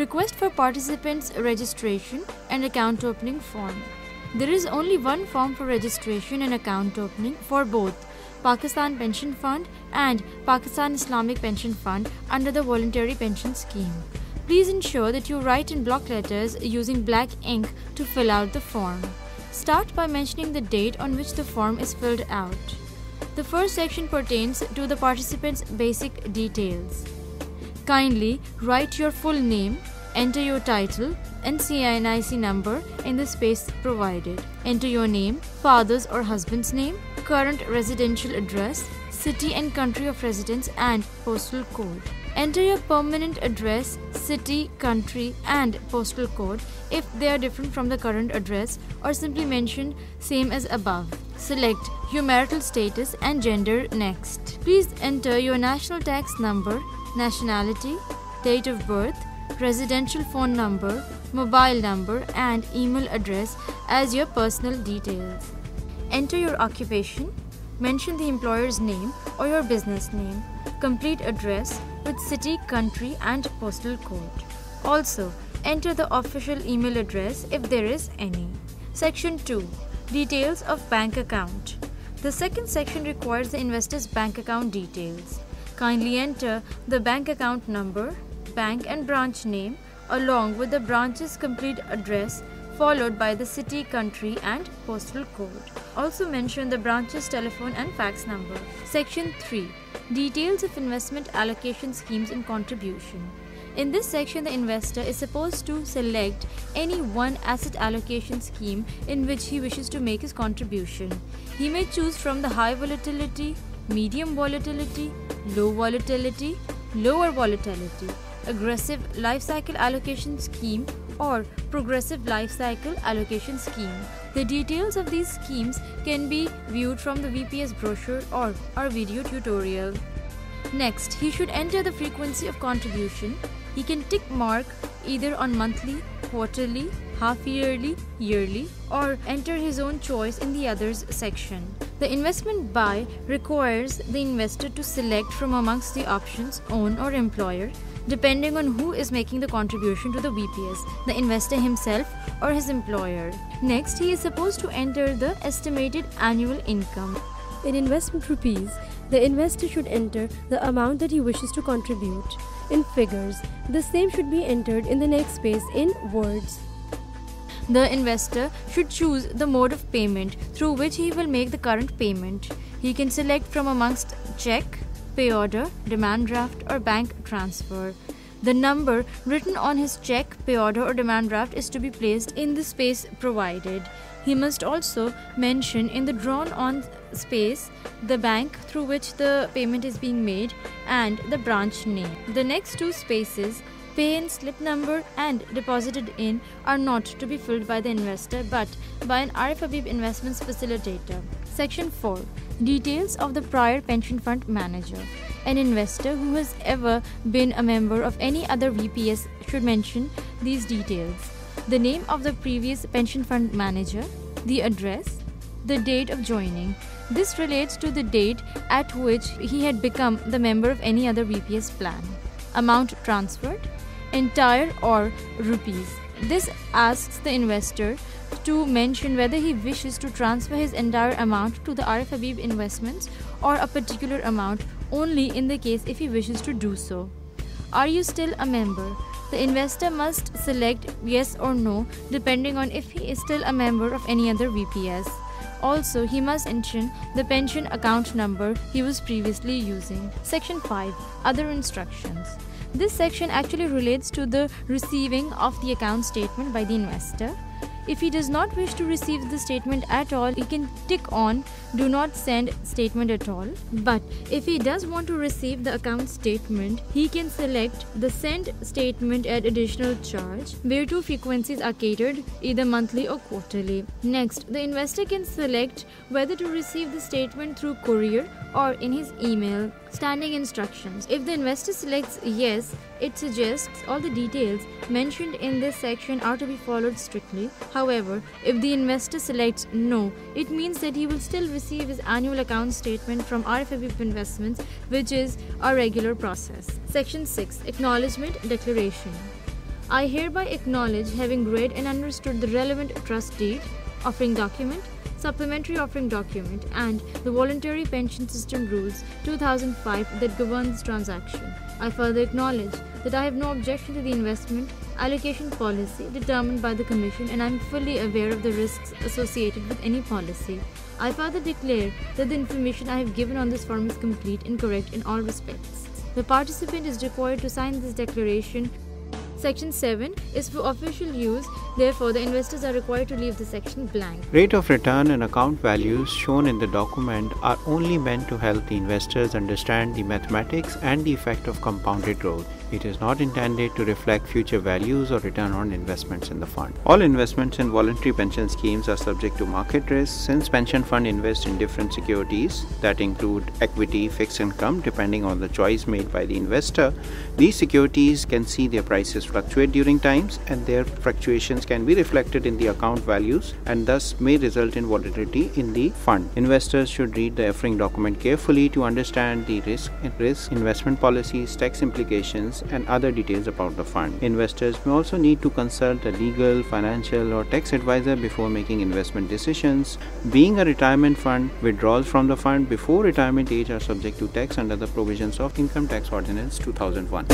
Request for participants' registration and account opening form. There is only one form for registration and account opening for both Pakistan Pension Fund and Pakistan Islamic Pension Fund under the Voluntary Pension Scheme. Please ensure that you write in block letters using black ink to fill out the form. Start by mentioning the date on which the form is filled out. The first section pertains to the participants' basic details. Kindly write your full name, enter your title and NIC number in the space provided. Enter your name, father's or husband's name, current residential address, city and country of residence and postal code. Enter your permanent address, city, country and postal code if they are different from the current address or simply mention same as above. Select your marital status and gender next. Please enter your national tax number, nationality, date of birth, residential phone number, mobile number and email address as your personal details. Enter your occupation, mention the employer's name or your business name, complete address with city, country and postal code. Also, enter the official email address if there is any. Section 2. Details of bank account. The second section requires the investor's bank account details. Kindly enter the bank account number, bank and branch name along with the branch's complete address followed by the city, country and postal code. Also mention the branch's telephone and fax number. Section 3. Details of investment allocation schemes and contribution. In this section, the investor is supposed to select any one asset allocation scheme in which he wishes to make his contribution. He may choose from the high volatility, medium volatility, low volatility, lower volatility, aggressive life cycle allocation scheme or progressive life cycle allocation scheme. The details of these schemes can be viewed from the VPS brochure or our video tutorial. Next, he should enter the frequency of contribution. He can tick mark either on monthly, quarterly, half-yearly, yearly or enter his own choice in the others section. The investment buy requires the investor to select from amongst the options own or employer depending on who is making the contribution to the VPS, the investor himself or his employer. Next, he is supposed to enter the estimated annual income. In investment rupees, the investor should enter the amount that he wishes to contribute. In figures, the same should be entered in the next space in words. The investor should choose the mode of payment through which he will make the current payment. He can select from amongst check, pay order, demand draft or bank transfer. The number written on his check, pay order or demand draft is to be placed in the space provided. He must also mention in the drawn-on space the bank through which the payment is being made and the branch name. The next two spaces, pay in slip number and deposited in, are not to be filled by the investor but by an Arif Habib Investments facilitator. Section 4. Details of the prior pension fund manager. An investor who has ever been a member of any other VPS should mention these details: the name of the previous pension fund manager, the address, the date of joining. This relates to the date at which he had become the member of any other VPS plan. Amount transferred, entire or rupees. This asks the investor to mention whether he wishes to transfer his entire amount to the Arif Habib Investments or a particular amount only in the case if he wishes to do so. Are you still a member? The investor must select yes or no depending on if he is still a member of any other VPS. Also, he must mention the pension account number he was previously using. Section 5. Other instructions. This section actually relates to the receiving of the account statement by the investor. If he does not wish to receive the statement at all, he can tick on do not send statement at all. But if he does want to receive the account statement, he can select the send statement at additional charge, where two frequencies are catered, either monthly or quarterly. Next, the investor can select whether to receive the statement through courier or in his email. Standing instructions. If the investor selects yes, it suggests all the details mentioned in this section are to be followed strictly. However, if the investor selects no, it means that he will still receive his annual account statement from Arif Habib Investments, which is a regular process. Section 6. Acknowledgement Declaration. I hereby acknowledge having read and understood the relevant trust deed, offering document, supplementary offering document, and the Voluntary Pension System Rules 2005 that govern this transaction. I further acknowledge that I have no objection to the investment allocation policy determined by the Commission, and I am fully aware of the risks associated with any policy. I further declare that the information I have given on this form is complete and correct in all respects. The participant is required to sign this declaration. Section 7 is for official use, therefore the investors are required to leave the section blank. Rate of return and account values shown in the document are only meant to help the investors understand the mathematics and the effect of compounded growth. It is not intended to reflect future values or return on investments in the fund. All investments in voluntary pension schemes are subject to market risk, since pension fund invest in different securities that include equity, fixed income, depending on the choice made by the investor. These securities can see their prices fluctuate during times, and their fluctuations can be reflected in the account values and thus may result in volatility in the fund. Investors should read the offering document carefully to understand the risk, investment policies, tax implications, and other details about the fund. Investors may also need to consult a legal, financial, or tax advisor before making investment decisions. Being a retirement fund, withdrawals from the fund before retirement age are subject to tax under the provisions of Income Tax Ordinance 2001.